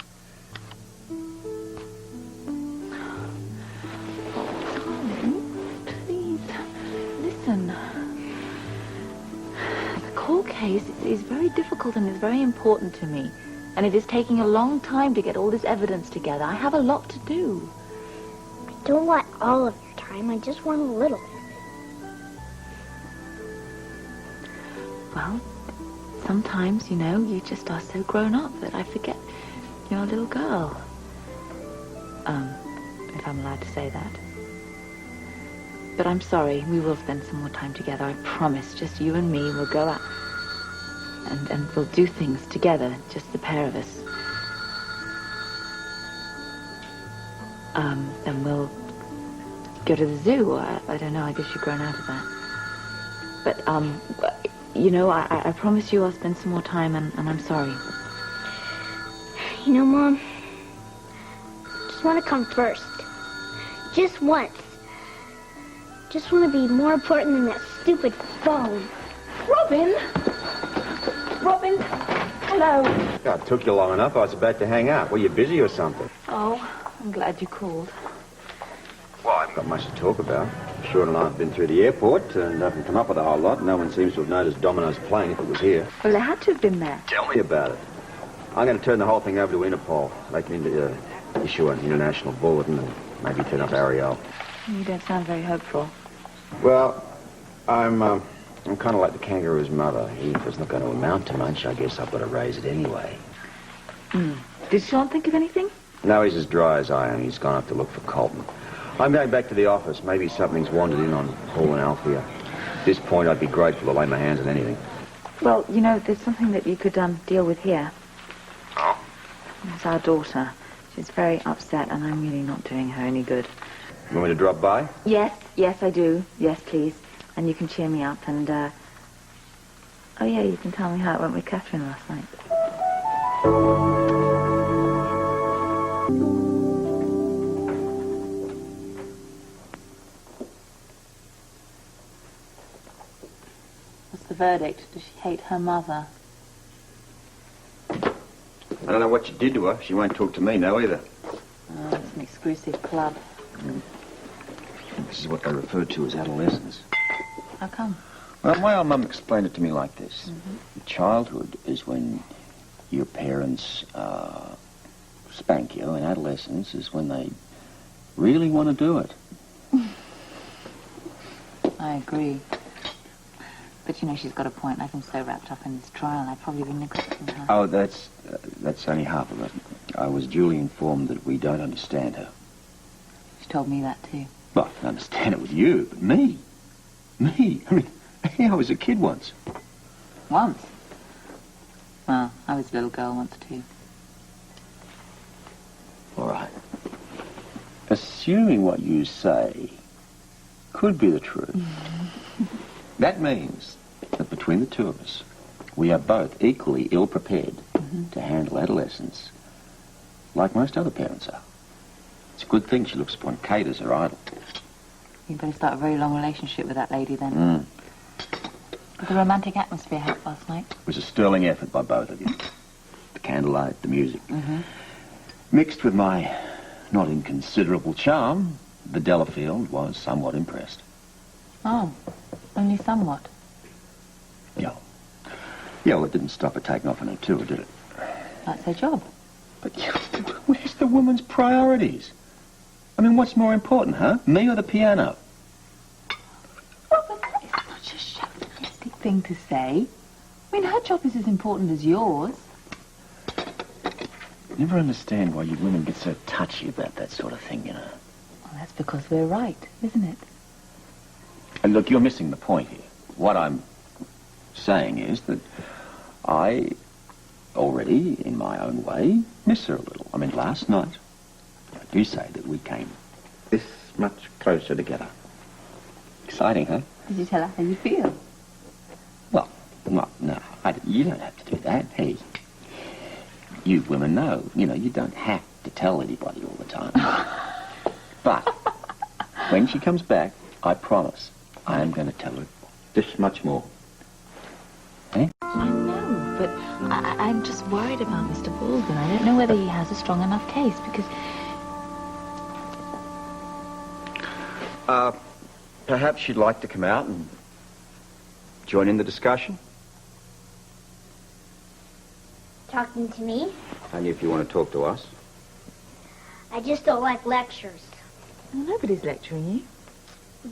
Please, listen. The court case is very difficult and is very important to me. And it is taking a long time to get all this evidence together. I have a lot to do. I don't want all of your time. I just want a little. Well, sometimes, you know, you just are so grown up that I forget you're a little girl. If I'm allowed to say that. But I'm sorry, we will spend some more time together, I promise. Just you and me, we'll go out and we'll do things together, just the pair of us. Then we'll go to the zoo, or I don't know, I guess you've grown out of that. But, you know, I promise you I'll spend some more time, and I'm sorry. You know, Mom, I just want to come first. Just once. Just want to be more important than that stupid phone. Robin! Robin? Robin? Hello. God, it took you long enough. I was about to hang up. Were you busy or something? Oh, I'm glad you called. Well, I haven't got much to talk about. Sean and I have been through the airport and haven't come up with a whole lot. No one seems to have noticed Domino's plane if it was here. Well, they had to have been there. Tell me about it. I'm going to turn the whole thing over to Interpol. They can issue an international bulletin and maybe turn up Ariel. You don't sound very hopeful. Well, I'm kind of like the kangaroo's mother. If it's not going to amount to much, I guess I've got to raise it anyway. Did Sean think of anything? No, he's as dry as I am. He's gone up to look for Colton. I'm going back to the office. Maybe something's wandered in on Paul and Althea. At this point, I'd be grateful to lay my hands on anything. Well, you know, there's something that you could deal with here. Oh? It's our daughter. She's very upset, and I'm really not doing her any good. You want me to drop by? Yes, I do. Yes, please. And you can cheer me up, and, oh, yeah, you can tell me how it went with Catherine last night. What's the verdict? Does she hate her mother? I don't know what you did to her. She won't talk to me now either. Oh, it's an exclusive club. This is what they refer to as adolescence. How come? Well, my old mum explained it to me like this. Childhood is when your parents spank you, and adolescence is when they really want to do it. I agree. But, you know, she's got a point. I've been so wrapped up in this trial, and I've probably been neglecting her. Oh, that's only half of it. I was duly informed that we don't understand her. She told me that, too. Well, I can understand it with you, but me? Me? I mean, I was a kid once. Once? Well, I was a little girl once, too. All right. Assuming what you say could be the truth, that means that between the two of us, we are both equally ill-prepared to handle adolescence like most other parents are. It's a good thing she looks upon Kate as her idol. You better start a very long relationship with that lady, then. Did the romantic atmosphere help last night? It was a sterling effort by both of you. The candlelight, the music. Mixed with my not inconsiderable charm, the Delafield was somewhat impressed. Oh, only somewhat. Yeah. Yeah, well, it didn't stop her taking off on her tour, did it? That's her job. But where's the woman's priorities? I mean, what's more important, huh? Me or the piano? Well, but that is such a chauvinistic thing to say. I mean, her job is as important as yours. Never understand why you women get so touchy about that sort of thing, you know. Well, that's because we're right, isn't it? And look, you're missing the point here. What I'm saying is that I already, in my own way, miss her a little. I mean, last night, I do say that we came this much closer together. Exciting, huh? Did you tell her how you feel? Well, no, you don't have to do that. Hey, you women know, you don't have to tell anybody all the time. But when she comes back, I promise I am going to tell her this much more. Eh? I know, but I'm just worried about Mr. Baldwin. I don't know whether he has a strong enough case, because... Perhaps you'd like to come out and join in the discussion? Talking to me? Only if you want to talk to us. I just don't like lectures. Well, nobody's lecturing you.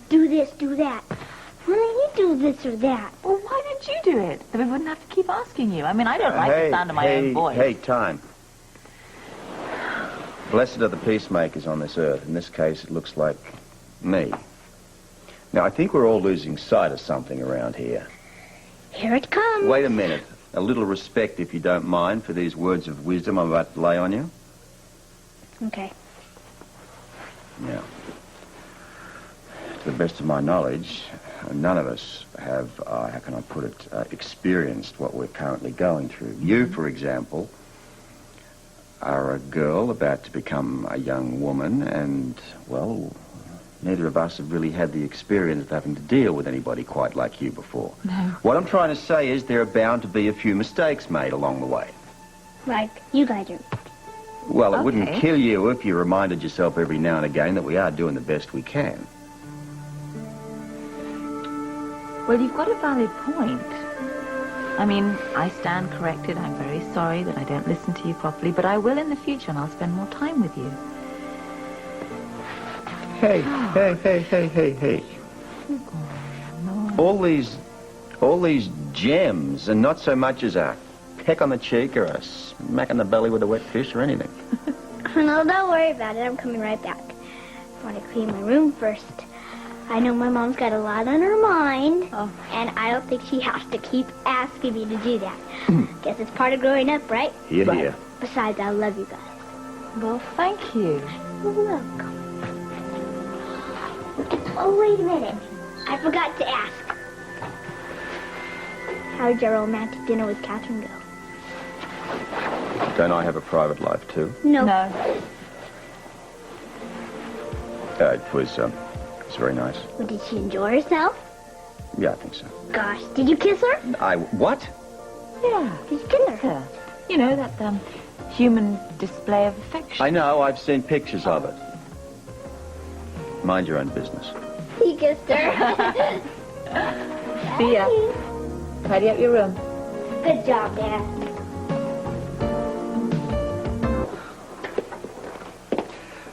Do this, do that. Why don't you do this or that? Well, why don't you do it? Then we wouldn't have to keep asking you. I mean, I don't like the sound of my own voice. Hey, time. Blessed are the peacemakers on this earth. In this case, it looks like me. Now, I think we're all losing sight of something around here. Here it comes. Wait a minute. A little respect, if you don't mind, for these words of wisdom I'm about to lay on you. Okay. Yeah. To the best of my knowledge, none of us have, how can I put it, experienced what we're currently going through. You, for example, are a girl about to become a young woman, and, well, neither of us have really had the experience of having to deal with anybody quite like you before. No. What I'm trying to say is there are bound to be a few mistakes made along the way. Like you guys are. Well, it wouldn't Okay. kill you if you reminded yourself every now and again that we are doing the best we can. Well, you've got a valid point. I mean, I stand corrected. I'm very sorry that I don't listen to you properly, but I will in the future, and I'll spend more time with you. Hey, hey. All these gems, and not so much as a peck on the cheek or a smack in the belly with a wet fish or anything. No, don't worry about it. I'm coming right back. I want to clean my room first. I know my mom's got a lot on her mind, and I don't think she has to keep asking me to do that. Guess it's part of growing up, right? Here, here. Besides, I love you guys. Well, thank you. You're welcome. Oh, wait a minute. I forgot to ask. How did your romantic dinner with Catherine go? Don't I have a private life, too? No. It was very nice. Well, did she enjoy herself? Yeah, I think so. Gosh, did you kiss her? What? Yeah. Did you kiss her? You know, that human display of affection. I know, I've seen pictures of it. Mind your own business. You kissed her. See ya. Tidy up your room. Good job, Dad.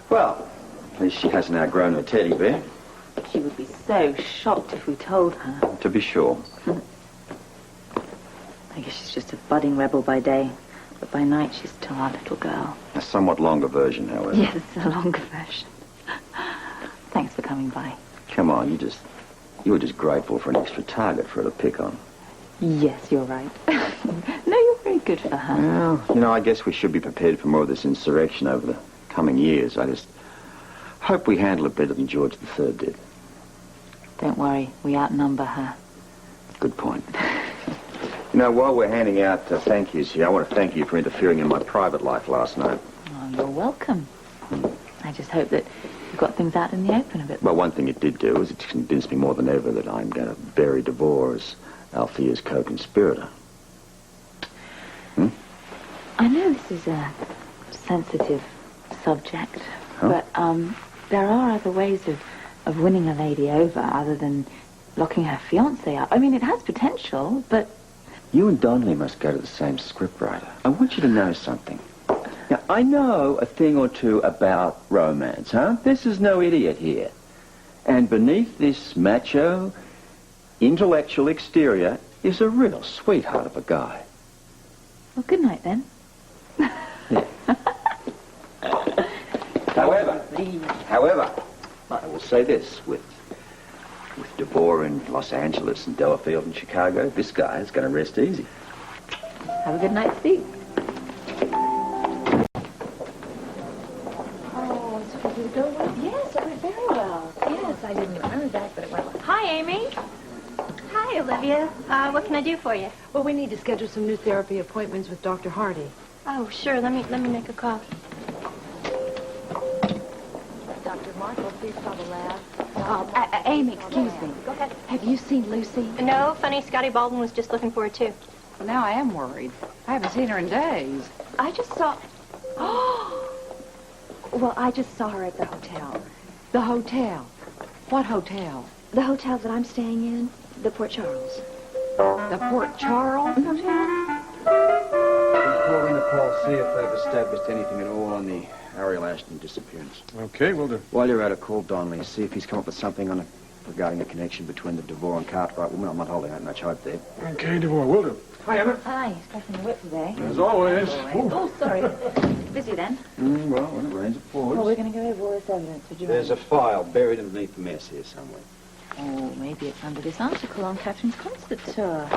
Well, at least she hasn't outgrown her teddy bear. She would be so shocked if we told her. To be sure. I guess she's just a budding rebel by day, but by night she's still our little girl. A somewhat longer version, however. Yes, a longer version. Thanks for coming by. Come on, you were just grateful for an extra target for her to pick on. Yes, you're right. No, you're very good for her. Well, I guess we should be prepared for more of this insurrection over the coming years. I just hope we handle it better than George III did. Don't worry, we outnumber her. Good point. While we're handing out thank yous here, I want to thank you for interfering in my private life last night. Oh, you're welcome. I just hope that you got things out in the open a bit. Well, one thing it did do is it convinced me more than ever that I'm going to bury DeVore as Althea's co-conspirator. I know this is a sensitive subject, but there are other ways of winning a lady over other than locking her fiancé up. I mean, it has potential, but... You and Donnelly must go to the same scriptwriter. I want you to know something. Now, I know a thing or two about romance, huh? This is no idiot here. And beneath this macho, intellectual exterior is a real sweetheart of a guy. Well, good night, then. However, I will say this, with DeVore in Los Angeles and Delafield in Chicago, this guy is going to rest easy. Have a good night's sleep. Oh, so did it go well? Yes, it went very well. Yes, I didn't remember that, but it went well. Hi, Amy. Hi, Olivia. What can I do for you? Well, we need to schedule some new therapy appointments with Dr. Hardy. Oh, sure. Let me make a call. Dr. Marshall, please call the lab. Amy, excuse me. Go ahead. Have you seen Lucy? No, funny, Scotty Baldwin was just looking for her, too. Well, now I am worried. I haven't seen her in days. I just saw... Well, I just saw her at the hotel. The hotel? What hotel? The hotel that I'm staying in, the Port Charles. The Port Charles Hotel? Call in the call, see if they've established anything at all on the Ariel Ashton disappearance. Okay, we'll do. While you're at it, call Donnelly. See if he's come up with something regarding a connection between the DeVore and Cartwright woman. I'm not holding out much hope there. Okay, DeVore, will do. Hi, Emma. Hi, scratching the whip today. As always. Oh, sorry. Busy then? Well, when it rains, it pours. Well, we're going to go over all this evidence. Would you There's a mind? file buried underneath the mess here somewhere. Oh, maybe it's under this article on Catherine's concert tour.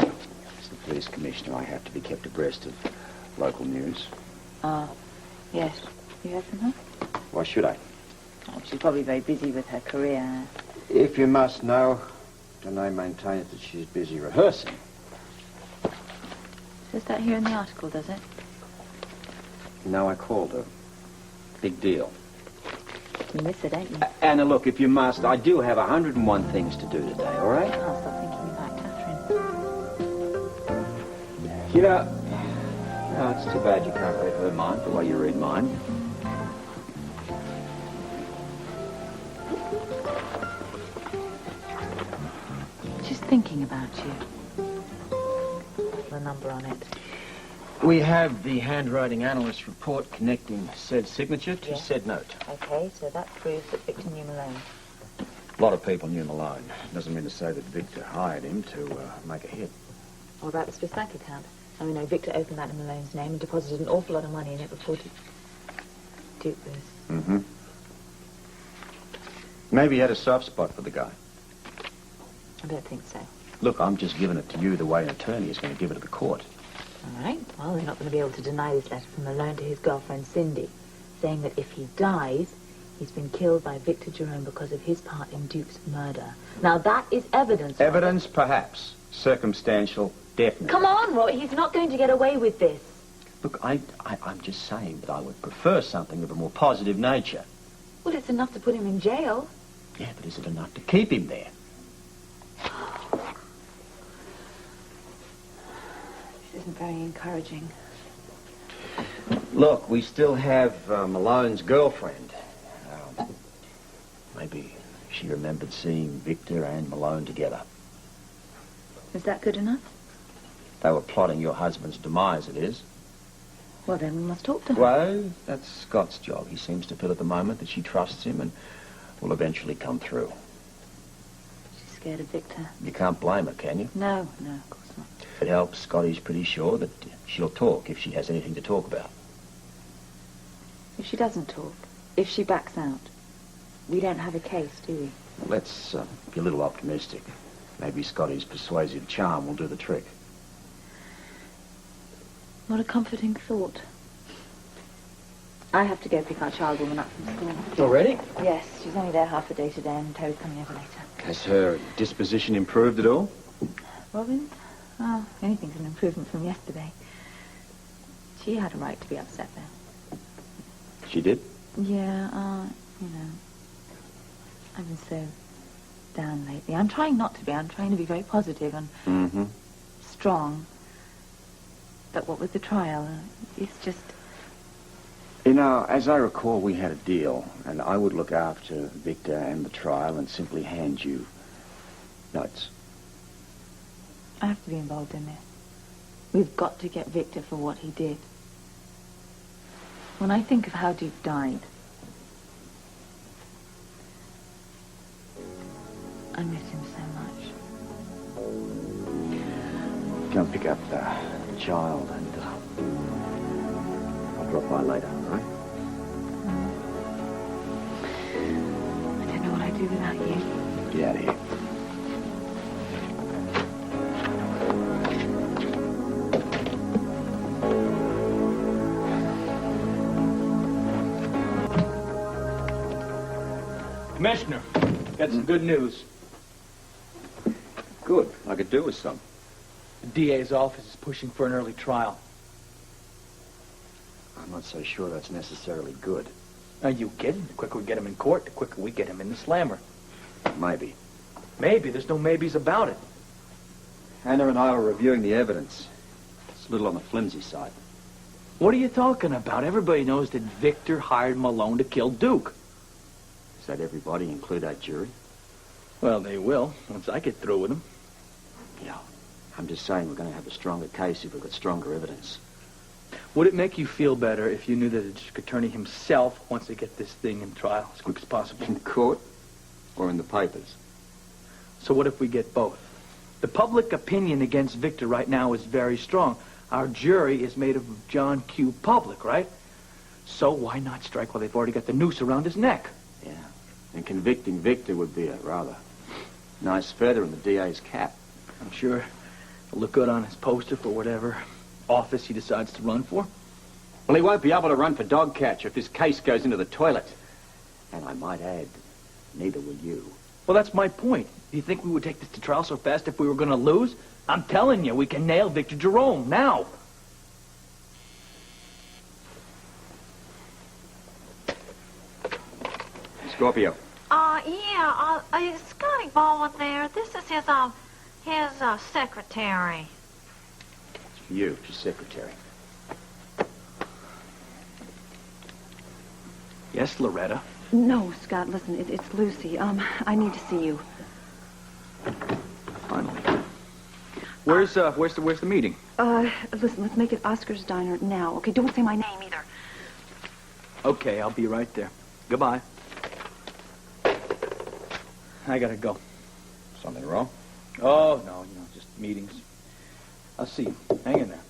As the police commissioner, I have to be kept abreast of local news. Yes. You heard from her? Why should I? Oh, she's probably very busy with her career. If you must know, Danae maintains that she's busy rehearsing. Says that here in the article, does it? No, I called her. Big deal. You miss it, don't you? Anna, look, if you must, I do have 101 things to do today, all right? I'll stop thinking about Catherine. You know, no, it's too bad you can't read her mind the way you read mine. She's thinking about you. The number on it. We have the handwriting analyst report connecting said signature to said note. Okay, so that proves that Victor knew Malone. A lot of people knew Malone. Doesn't mean to say that Victor hired him to make a hit. What about the Swiss bank account? I mean, Victor opened that in Malone's name and deposited an awful lot of money in it before Duke was... Mm-hmm. Maybe he had a soft spot for the guy. I don't think so. Look, I'm just giving it to you the way an attorney is going to give it to the court. All right. Well, they're not going to be able to deny this letter from Malone to his girlfriend, Cindy, saying that if he dies, he's been killed by Victor Jerome because of his part in Duke's murder. Now, that is evidence. Evidence, perhaps. Circumstantial, definitely. Come on, Roy. He's not going to get away with this. Look, I'm just saying that I would prefer something of a more positive nature. Well, it's enough to put him in jail. Yeah, but is it enough to keep him there? This isn't very encouraging. Look, we still have Malone's girlfriend. Maybe she remembered seeing Victor and Malone together. Is that good enough? They were plotting your husband's demise, it is. Well, then we must talk to her. Well, that's Scott's job. He seems to feel at the moment that she trusts him and will eventually come through. She's scared of Victor. You can't blame her, can you? No, of course not. If it helps, Scotty's pretty sure that she'll talk if she has anything to talk about. If she doesn't talk, if she backs out, we don't have a case, do we? Let's be a little optimistic. Maybe Scotty's persuasive charm will do the trick. What a comforting thought. I have to go pick our charwoman up from school. Already? Yes, she's only there half the day today and Terry's coming over later. Has her disposition improved at all? Robin? Oh, anything's an improvement from yesterday. She had a right to be upset then. She did? Yeah, I've been so down lately. I'm trying not to be. I'm trying to be very positive and strong. But what with the trial, it's just... You know, as I recall, we had a deal, and I would look after Victor and the trial and simply hand you notes. I have to be involved in this. We've got to get Victor for what he did. When I think of how Duke died, I miss him so much. Come pick up the child and I'll drop by later, all right? I don't know what I'd do without you. Get out of here. Commissioner, got some good news. Good. I could do with some. The DA's office is pushing for an early trial. I'm not so sure that's necessarily good. Are you kidding? The quicker we get him in court, the quicker we get him in the slammer. Maybe. Maybe. There's no maybes about it. Anna and I were reviewing the evidence. It's a little on the flimsy side. What are you talking about? Everybody knows that Victor hired Malone to kill Duke. Is that everybody, include our jury? Well, they will, once I get through with them. Yeah. I'm just saying we're going to have a stronger case if we've got stronger evidence. Would it make you feel better if you knew that the district attorney himself wants to get this thing in trial as quick as possible? In court? Or in the papers? So what if we get both? The public opinion against Victor right now is very strong. Our jury is made of John Q. Public, right? So why not strike while they've already got the noose around his neck? Yeah. And convicting Victor would be a rather nice feather in the DA's cap. I'm sure it'll look good on his poster for whatever office he decides to run for. Well, he won't be able to run for dog catcher if this case goes into the toilet. And I might add, neither will you. Well, that's my point. Do you think we would take this to trial so fast if we were going to lose? I'm telling you, we can nail Victor Jerome now. Scorpio. Is Scotty Baldwin there? This is his secretary. It's for you, your secretary. Yes, Loretta? No, Scott, listen, it's Lucy. I need to see you. Finally. Where's the meeting? Listen, let's make it Oscar's Diner now. Okay, don't say my name either. Okay, I'll be right there. Goodbye. I gotta go. Something wrong? Oh, no, just meetings. I'll see you. Hang in there.